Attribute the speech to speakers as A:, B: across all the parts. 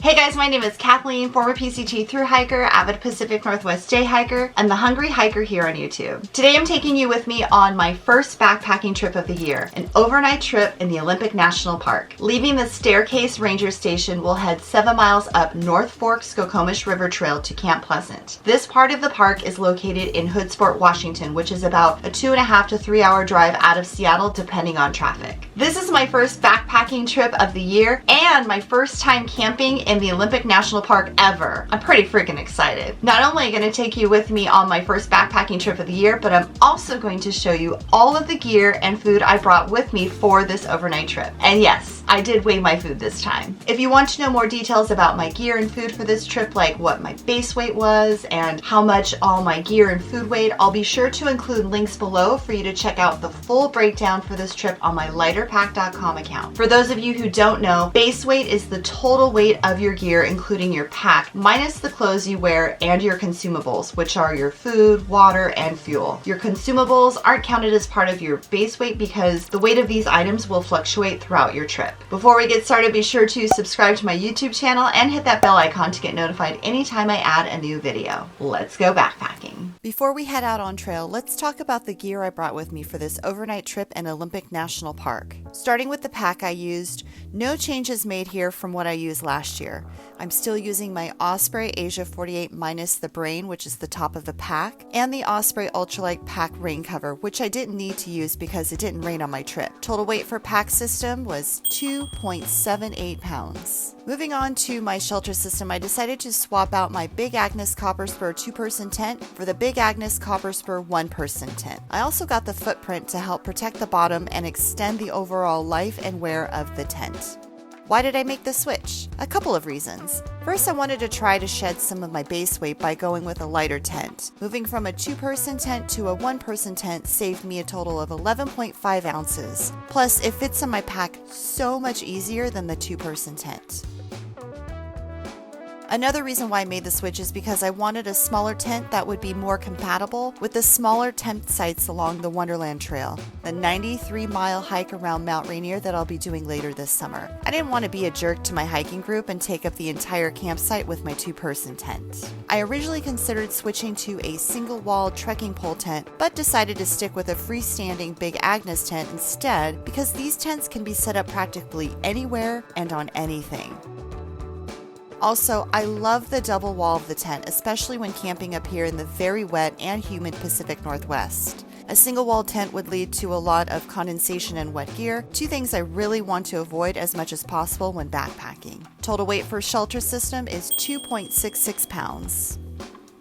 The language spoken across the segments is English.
A: Hey guys, my name is Kathleen, former PCT thru hiker, avid Pacific Northwest day hiker, and the Hungry Hiker here on YouTube. Today I'm taking you with me on my first backpacking trip of the year, an overnight trip in the Olympic National Park. Leaving the Staircase Ranger Station, we'll head 7 miles up North Fork Skokomish River Trail to Camp Pleasant. This part of the park is located in Hoodsport, Washington, which is about a 2.5 to 3 hour drive out of Seattle depending on traffic. This is my first backpacking trip of the year and my first time camping in the Olympic National Park ever. I'm pretty freaking excited. Not only am I going to take you with me on my first backpacking trip of the year, but I'm also going to show you all of the gear and food I brought with me for this overnight trip. And yes, I did weigh my food this time. If you want to know more details about my gear and food for this trip, like what my base weight was and how much all my gear and food weighed, I'll be sure to include links below for you to check out the full breakdown for this trip on my lighterpack.com account. For those of you who don't know, base weight is the total weight of your gear, including your pack, minus the clothes you wear and your consumables, which are your food, water, and fuel. Your consumables aren't counted as part of your base weight because the weight of these items will fluctuate throughout your trip. Before we get started, be sure to subscribe to my YouTube channel and hit that bell icon to get notified anytime I add a new video. Let's go backpacking. Before we head out on trail, let's talk about the gear I brought with me for this overnight trip in Olympic National Park. Starting with the pack I used, no changes made here from what I used last year. I'm still using my Osprey Asia 48 minus the brain, which is the top of the pack, and the Osprey Ultralight pack rain cover, which I didn't need to use because it didn't rain on my trip. Total weight for pack system was 2.78 pounds. Moving on to my shelter system, I decided to swap out my Big Agnes Copper Spur 2-person tent for the Big Agnes Copper Spur 1-person tent. I also got the footprint to help protect the bottom and extend the overall life and wear of the tent. Why did I make the switch? A couple of reasons. First, I wanted to try to shed some of my base weight by going with a lighter tent. Moving from a 2-person tent to a 1-person tent saved me a total of 11.5 ounces. Plus, it fits in my pack so much easier than the 2-person tent. Another reason why I made the switch is because I wanted a smaller tent that would be more compatible with the smaller tent sites along the Wonderland Trail, the 93-mile hike around Mount Rainier that I'll be doing later this summer. I didn't want to be a jerk to my hiking group and take up the entire campsite with my 2-person tent. I originally considered switching to a single-walled trekking pole tent, but decided to stick with a freestanding Big Agnes tent instead because these tents can be set up practically anywhere and on anything. Also, I love the double wall of the tent, especially when camping up here in the very wet and humid Pacific Northwest. A single wall tent would lead to a lot of condensation and wet gear, two things I really want to avoid as much as possible when backpacking. Total weight for shelter system is 2.66 pounds.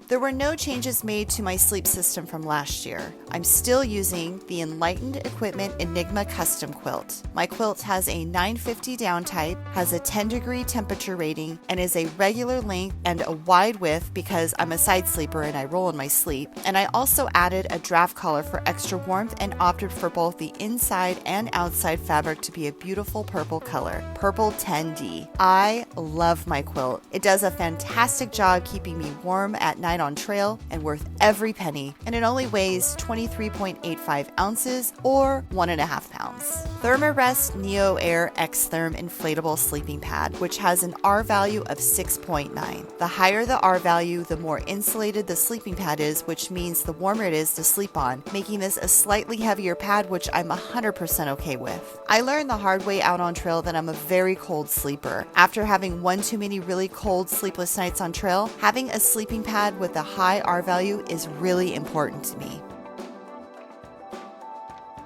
A: There were no changes made to my sleep system from last year. I'm still using the Enlightened Equipment Enigma Custom Quilt. My quilt has a 950 down type, has a 10-degree temperature rating, and is a regular length and a wide width because I'm a side sleeper and I roll in my sleep. And I also added a draft collar for extra warmth and opted for both the inside and outside fabric to be a beautiful purple color, Purple 10D. I love my quilt. It does a fantastic job keeping me warm at night on trail and worth every penny, and it only weighs 23.85 ounces or 1.5 pounds. Thermarest Neo Air X-Therm Inflatable Sleeping Pad, which has an R value of 6.9. The higher the R value, the more insulated the sleeping pad is, which means the warmer it is to sleep on, making this a slightly heavier pad, which I'm 100% okay with. I learned the hard way out on trail that I'm a very cold sleeper. After having one too many really cold, sleepless nights on trail, having a sleeping pad with a high R value is really important to me.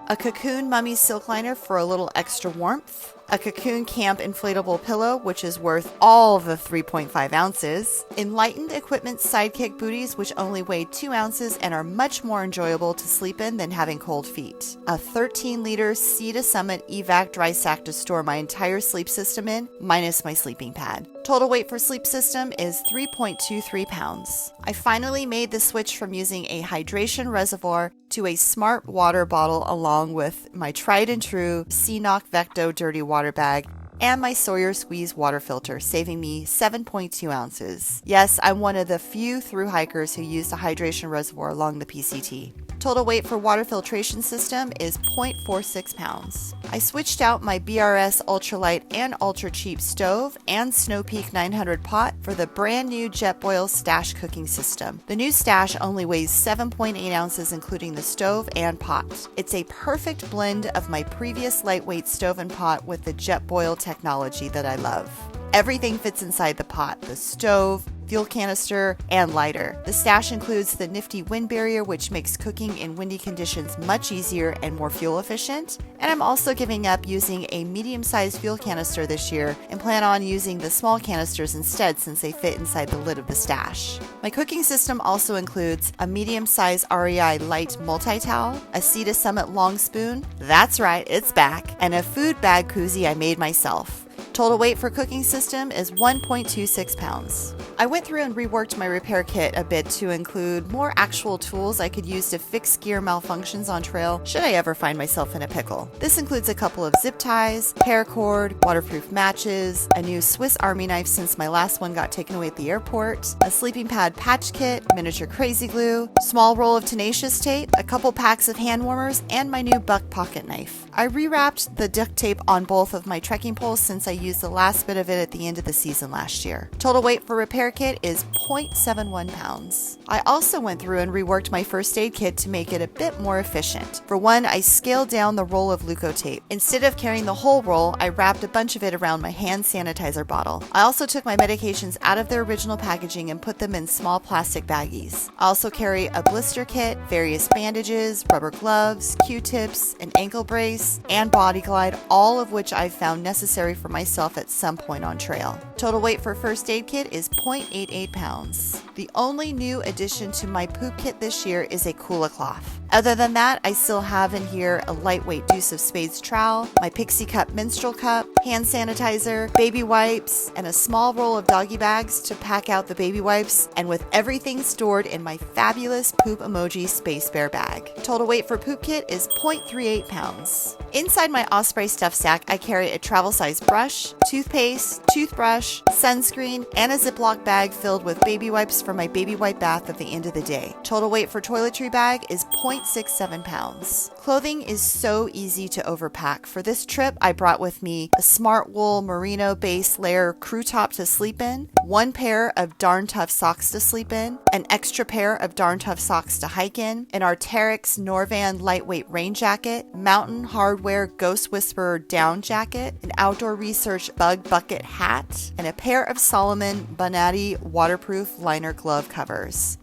A: A Cocoon Mummy Silk Liner for a little extra warmth. A Cocoon Camp Inflatable Pillow, which is worth all the 3.5 ounces. Enlightened Equipment Sidekick Booties, which only weigh 2 ounces and are much more enjoyable to sleep in than having cold feet. A 13-liter Sea to Summit Evac Dry Sack to store my entire sleep system in, minus my sleeping pad. Total weight for sleep system is 3.23 pounds. I finally made the switch from using a hydration reservoir to a smart water bottle along with my tried and true Sea Vecto dirty water bag and my Sawyer Squeeze water filter, saving me 7.2 ounces. Yes, I'm one of the few thru hikers who used a hydration reservoir along the PCT. Total weight for water filtration system is 0.46 pounds. I switched out my BRS ultralight and ultra cheap stove and Snow Peak 900 pot for the brand new Jetboil Stash cooking system. The new Stash only weighs 7.8 ounces including the stove and pot. It's a perfect blend of my previous lightweight stove and pot with the Jetboil technology that I love. Everything fits inside the pot: the stove, fuel canister, and lighter. The Stash includes the nifty wind barrier, which makes cooking in windy conditions much easier and more fuel efficient. And I'm also giving up using a medium-sized fuel canister this year and plan on using the small canisters instead since they fit inside the lid of the Stash. My cooking system also includes a medium-sized REI light multi-towel, a Sea to Summit long spoon, that's right, it's back, and a food bag koozie I made myself. Total weight for cooking system is 1.26 pounds. I went through and reworked my repair kit a bit to include more actual tools I could use to fix gear malfunctions on trail should I ever find myself in a pickle. This includes a couple of zip ties, paracord, waterproof matches, a new Swiss Army knife since my last one got taken away at the airport, a sleeping pad patch kit, miniature crazy glue, small roll of tenacious tape, a couple packs of hand warmers, and my new buck pocket knife. I rewrapped the duct tape on both of my trekking poles since I used the last bit of it at the end of the season last year. Total weight for repair kit is 0.71 pounds. I also went through and reworked my first aid kit to make it a bit more efficient. For one, I scaled down the roll of Leukotape. Instead of carrying the whole roll, I wrapped a bunch of it around my hand sanitizer bottle. I also took my medications out of their original packaging and put them in small plastic baggies. I also carry a blister kit, various bandages, rubber gloves, Q-tips, an ankle brace, and body glide, all of which I've found necessary for myself at some point on trail. Total weight for first aid kit is 0.88 pounds. The only new addition to my poop kit this year is a Kula cloth. Other than that, I still have in here a lightweight Deuce of Spades trowel, my Pixie Cup menstrual cup, hand sanitizer, baby wipes, and a small roll of doggy bags to pack out the baby wipes, and with everything stored in my fabulous poop emoji space bear bag. Total weight for poop kit is 0.38 pounds. Inside my Osprey stuff sack, I carry a travel size brush, toothpaste, toothbrush, sunscreen, and a Ziploc bag filled with baby wipes for my baby wipe bath at the end of the day. Total weight for Toiletry Bag is 0.67 pounds. Clothing is so easy to overpack. For this trip, I brought with me a Smart Wool merino base layer crew top to sleep in, one pair of Darn Tough socks to sleep in, an extra pair of Darn Tough socks to hike in, an Arc'teryx Norvan lightweight rain jacket, Mountain Hardwear Ghost Whisperer down jacket, an Outdoor Research bug bucket hat, and a pair of Solomon Bonatti waterproof liner glove covers.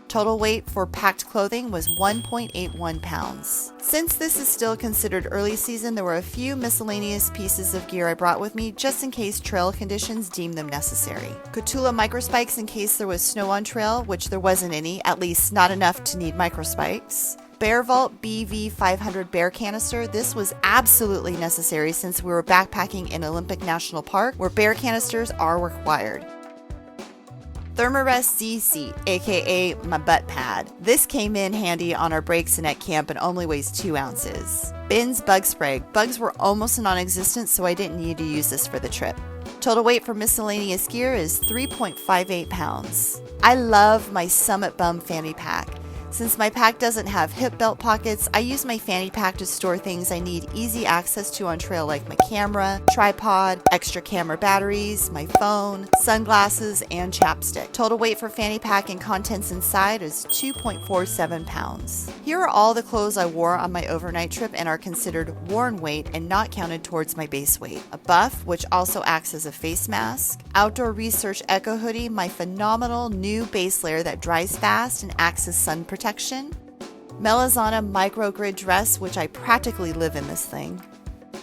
A: Total weight for packed clothing was 1.81 pounds. Since this is still considered early season, there were a few miscellaneous pieces of gear I brought with me just in case trail conditions deemed them necessary. Kotula microspikes in case there was snow on trail, which there wasn't any, at least not enough to need microspikes. Bear Vault BV 500 bear canister. This was absolutely necessary since we were backpacking in Olympic National Park where bear canisters are required. Thermarest Z seat, aka my butt pad. This came in handy on our breaks and at camp and only weighs 2 ounces. Bin's bug spray. Bugs were almost non-existent, so I didn't need to use this for the trip. Total weight for miscellaneous gear is 3.58 pounds. I love my Summit Bum Fanny Pack. Since my pack doesn't have hip belt pockets, I use my fanny pack to store things I need easy access to on trail like my camera, tripod, extra camera batteries, my phone, sunglasses, and chapstick. Total weight for fanny pack and contents inside is 2.47 pounds. Here are all the clothes I wore on my overnight trip and are considered worn weight and not counted towards my base weight. A buff, which also acts as a face mask, Outdoor Research Echo Hoodie, my phenomenal new base layer that dries fast and acts as sun protection, Melazana microgrid dress, which I practically live in this thing,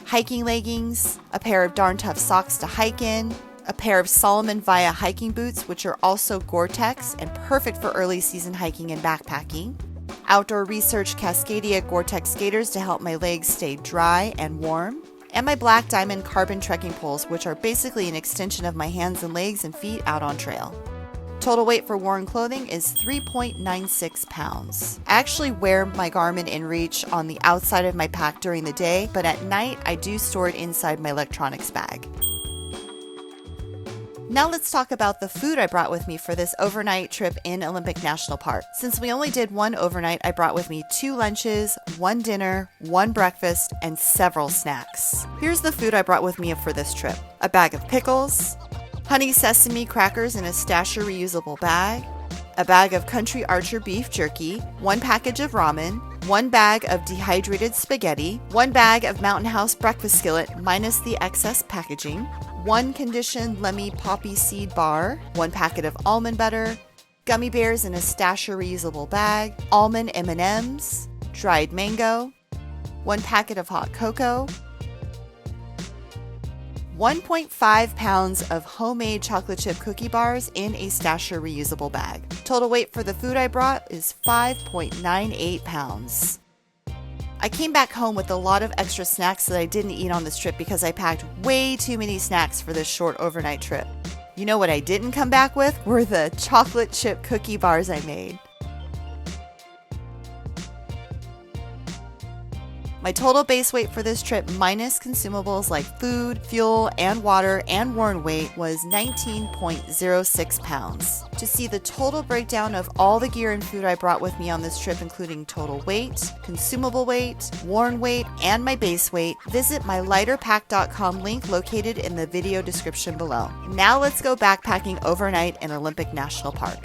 A: hiking leggings, a pair of Darn Tough socks to hike in, a pair of Solomon Via hiking boots, which are also Gore-Tex and perfect for early season hiking and backpacking, Outdoor Research Cascadia Gore-Tex skaters to help my legs stay dry and warm, and my Black Diamond carbon trekking poles, which are basically an extension of my hands and legs and feet out on trail. Total weight for worn clothing is 3.96 pounds. I actually wear my Garmin InReach on the outside of my pack during the day, but at night I do store it inside my electronics bag. Now let's talk about the food I brought with me for this overnight trip in Olympic National Park. Since we only did one overnight, I brought with me 2 lunches, 1 dinner, 1 breakfast, and several snacks. Here's the food I brought with me for this trip. A bag of pickles, honey sesame crackers in a Stasher reusable bag, a bag of Country Archer beef jerky, 1 package of ramen, 1 bag of dehydrated spaghetti, 1 bag of Mountain House breakfast skillet minus the excess packaging, 1 conditioned Lemmy poppy seed bar, 1 packet of almond butter, gummy bears in a Stasher reusable bag, almond M&Ms, dried mango, 1 packet of hot cocoa, 1.5 pounds of homemade chocolate chip cookie bars in a Stasher reusable bag. Total weight for the food I brought is 5.98 pounds. I came back home with a lot of extra snacks that I didn't eat on this trip because I packed way too many snacks for this short overnight trip. You know what I didn't come back with? Were the chocolate chip cookie bars I made. My total base weight for this trip minus consumables like food, fuel, and water and worn weight was 19.06 pounds. To see the total breakdown of all the gear and food I brought with me on this trip, including total weight, consumable weight, worn weight, and my base weight, visit my lighterpack.com link located in the video description below. Now let's go backpacking overnight in Olympic National Park.